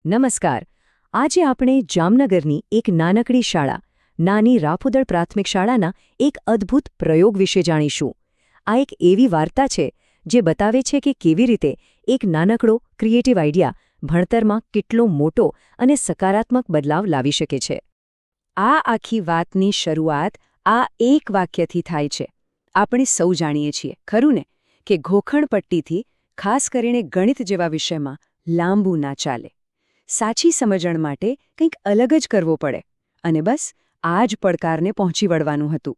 નમસ્કાર. આજે આપણે જામનગરની એક નાનકડી શાળા, નાની રાફુદળ પ્રાથમિક શાળાના એક અદ્ભુત પ્રયોગ વિશે જાણીશું. આ એક એવી વાર્તા છે જે બતાવે છે કે કેવી રીતે એક નાનકડો ક્રિએટિવ આઈડિયા ભણતરમાં કેટલો મોટો અને સકારાત્મક બદલાવ લાવી શકે છે. આ આખી વાતની શરૂઆત આ એક વાક્યથી થાય છે. આપણે સૌ જાણીએ છીએ, ખરું ને, કે ઘોખણપટ્ટીથી ખાસ કરીને ગણિત જેવા વિષયમાં લાંબુ ના ચાલે. સાચી સમજણ માટે કંઈક અલગ જ કરવો પડે, અને બસ આ જ પડકારને પહોંચી વળવાનું હતું.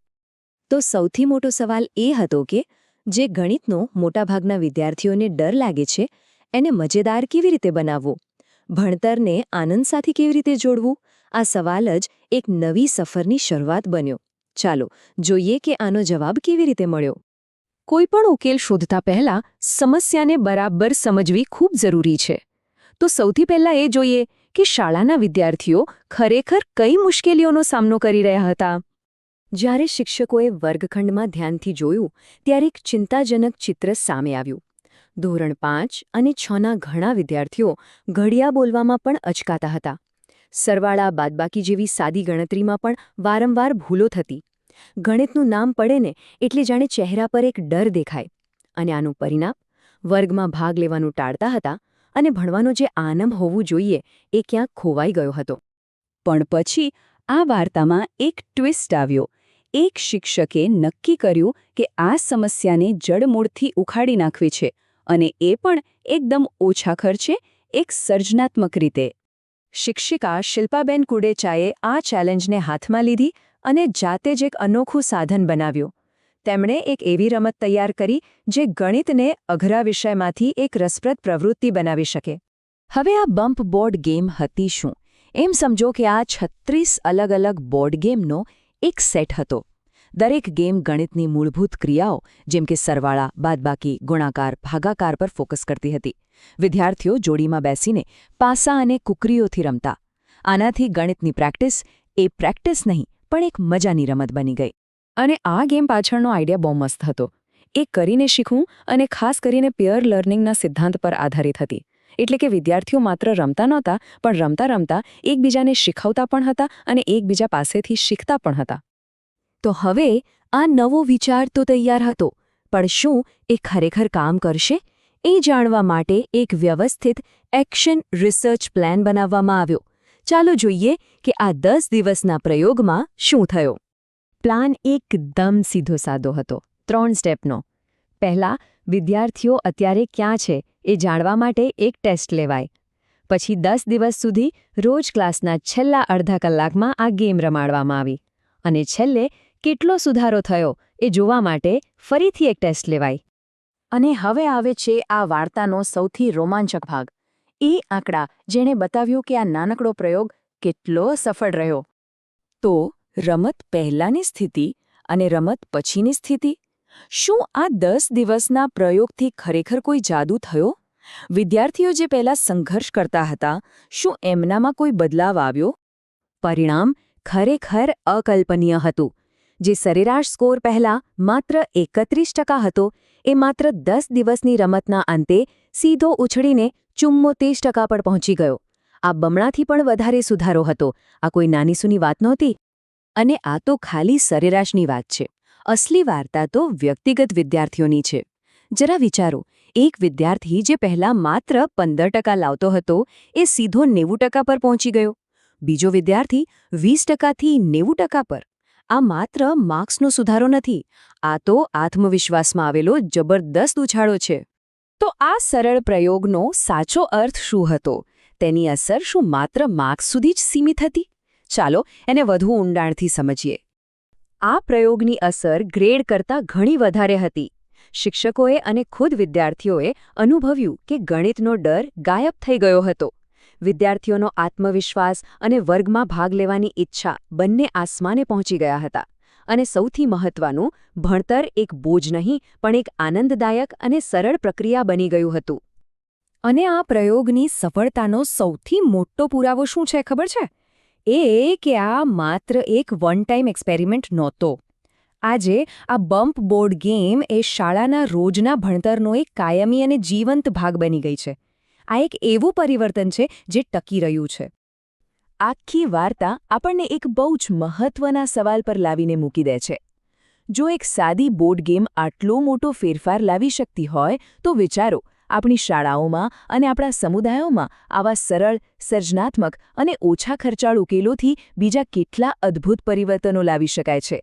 તો સૌથી મોટો સવાલ એ હતો કે જે ગણિતનો મોટાભાગના વિદ્યાર્થીઓને ડર લાગે છે, એને મજેદાર કેવી રીતે બનાવવો, ભણતરને આનંદ સાથે કેવી રીતે જોડવું, આ સવાલ જ એક નવી સફરની શરૂઆત બન્યો. ચાલો જોઈએ કે આનો જવાબ કેવી રીતે મળ્યો. કોઈપણ ઉકેલ શોધતા પહેલાં સમસ્યાને બરાબર સમજવી ખૂબ જરૂરી છે. તો સૌથી પહેલાં એ જોઈએ કે શાળાના વિદ્યાર્થીઓ ખરેખર કઈ મુશ્કેલીઓનો સામનો કરી રહ્યા હતા. જ્યારે શિક્ષકોએ વર્ગખંડમાં ધ્યાનથી જોયું ત્યારે એક ચિંતાજનક ચિત્ર સામે આવ્યું. ધોરણ 5 અને 6ના ઘણા વિદ્યાર્થીઓ ઘડિયા બોલવામાં પણ અચકાતા હતા. સરવાળા બાદબાકી જેવી સાદી ગણતરીમાં પણ વારંવાર ભૂલો થતી. ગણિતનું નામ પડે ને એટલે જાણે ચહેરા પર એક ડર દેખાય. અને આનું પરિણામ? વર્ગમાં ભાગ લેવાનું ટાળતા હતા અને ભણવાનો જે આનંદ હોવું જોઈએ એ ક્યાંક ખોવાઈ ગયો હતો. પણ પછી આ વાર્તામાં એક ટ્વિસ્ટ આવ્યો. એક શિક્ષકે નક્કી કર્યું કે આ સમસ્યાને જડમૂળથી ઉખાડી નાખવી છે, અને એ પણ એકદમ ઓછા ખર્ચે, એક સર્જનાત્મક રીતે. શિક્ષિકા શિલ્પાબેન કુડેચાએ આ ચેલેન્જને હાથમાં લીધી અને જાતે જ એક અનોખું સાધન બનાવ્યું. તેમણે એક એવી રમત તૈયાર કરી જે ગણિતને અઘરા વિષયમાંથી એક રસપ્રદ પ્રવૃત્તિ બનાવી શકે. હવે આ બમ્પ બોર્ડ ગેમ હતી શું? એમ સમજો કે આ 36 અલગ અલગ બોર્ડ ગેમનો એક સેટ હતો. દરેક ગેમ ગણિતની મૂળભૂત ક્રિયાઓ જેમ કે સરવાળા, બાદબાકી, ગુણાકાર, ભાગાકાર પર ફોકસ કરતી હતી. વિદ્યાર્થીઓ જોડીમાં બેસીને પાસા અને કુકરીઓથી રમતા. આનાથી ગણિતની પ્રેક્ટિસ એ પ્રેક્ટિસ નહીં પણ એક મજાની રમત બની ગઈ. અને આ ગેમ પાછળનો આઈડિયા બહુ મસ્ત હતો. એ કરીને શીખવું અને ખાસ કરીને પિયર લર્નિંગના સિદ્ધાંત પર આધારિત હતી. એટલે કે વિદ્યાર્થીઓ માત્ર રમતા નહોતા, પણ રમતા રમતા એકબીજાને શીખવતા પણ હતા અને એકબીજા પાસેથી શીખતા પણ હતા. તો હવે આ નવો વિચાર તો તૈયાર હતો, પણ શું એ ખરેખર કામ કરશે? એ જાણવા માટે એક વ્યવસ્થિત એક્શન રિસર્ચ પ્લાન બનાવવામાં આવ્યો. ચાલો જોઈએ કે આ 10 દિવસના પ્રયોગમાં શું થયો. પ્લાન એકદમ સીધો સાદો હતો, 3 સ્ટેપનો. પહેલા, વિદ્યાર્થીઓ અત્યારે ક્યાં છે એ જાણવા માટે એક ટેસ્ટ લેવાય. પછી 10 દિવસ સુધી રોજ ક્લાસના છેલ્લા અડધા કલાકમાં આ ગેમ રમાડવામાં આવી. અને છેલ્લે કેટલો સુધારો થયો એ જોવા માટે ફરીથી એક ટેસ્ટ લેવાય. અને હવે આવે છે આ વાર્તાનો સૌથી રોમાંચક ભાગ. એ આંકડા જેણે બતાવ્યું કે આ નાનકડો પ્રયોગ કેટલો સફળ રહ્યો. તો રમત પહેલાંની સ્થિતિ અને રમત પછીની સ્થિતિ. શું આ 10 દિવસના પ્રયોગથી ખરેખર કોઈ જાદુ થયો? વિદ્યાર્થીઓ જે પહેલાં સંઘર્ષ કરતા હતા, શું એમનામાં કોઈ બદલાવ આવ્યો? પરિણામ ખરેખર અકલ્પનીય હતું. જે સરેરાશ સ્કોર પહેલાં માત્ર 31% હતો, એ માત્ર 10 દિવસની રમતના અંતે સીધો ઉછળીને 74% પર પહોંચી ગયો. આ બમણાથી પણ વધારે સુધારો હતો. આ કોઈ નાની સૂની વાત નહોતી. અને આ તો ખાલી સરેરાશની વાત છે. અસલી વાર્તા તો વ્યક્તિગત વિદ્યાર્થીઓની છે. જરા વિચારો, એક વિદ્યાર્થી જે પહેલાં માત્ર 15% લાવતો હતો એ સીધો 90% પર પહોંચી ગયો. બીજો વિદ્યાર્થી 20%થી 90% પર. આ માત્ર માર્ક્સનો સુધારો નથી, આ તો આત્મવિશ્વાસમાં આવેલો જબરદસ્ત ઉછાળો છે. તો આ સરળ પ્રયોગનો સાચો અર્થ શું હતો? તેની અસર શું માત્ર માર્ક્સ સુધી જ સીમિત હતી? ચાલો એને વધુ ઊંડાણથી સમજીએ. આ પ્રયોગની અસર ગ્રેડ કરતાં ઘણી વધારે હતી. શિક્ષકોએ અને ખુદ વિદ્યાર્થીઓએ અનુભવ્યું કે ગણિતનો ડર ગાયબ થઈ ગયો હતો. વિદ્યાર્થીઓનો આત્મવિશ્વાસ અને વર્ગમાં ભાગ લેવાની ઈચ્છા બંને આસમાને પહોંચી ગયા હતા. અને સૌથી મહત્વનું, ભણતર એક બોજ નહીં પણ એક આનંદદાયક અને સરળ પ્રક્રિયા બની ગયું હતું. અને આ પ્રયોગની સફળતાનો સૌથી મોટો પુરાવો શું છે ખબર છે? એ કે આ માત્ર એક વન ટાઈમ એક્સપેરિમેન્ટ નહોતો. આજે આ બમ્પ બોર્ડ ગેમ એ શાળાના રોજના ભણતરનો એક કાયમી અને જીવંત ભાગ બની ગઈ છે. આ એક એવું પરિવર્તન છે જે ટકી રહ્યું છે. આખી વાર્તા આપણને એક બહુ જ મહત્વના સવાલ પર લાવીને મૂકી દે છે. જો એક સાદી બોર્ડ ગેમ આટલો મોટો ફેરફાર લાવી શકતી હોય તો વિચારો, આપણી શાળાઓમાં અને આપણા સમુદાયોમાં આવા સરળ, સર્જનાત્મક અને ઓછા ખર્ચાળ ઉકેલોથી બીજા કેટલા અદ્ભુત પરિવર્તનો લાવી શકાય છે.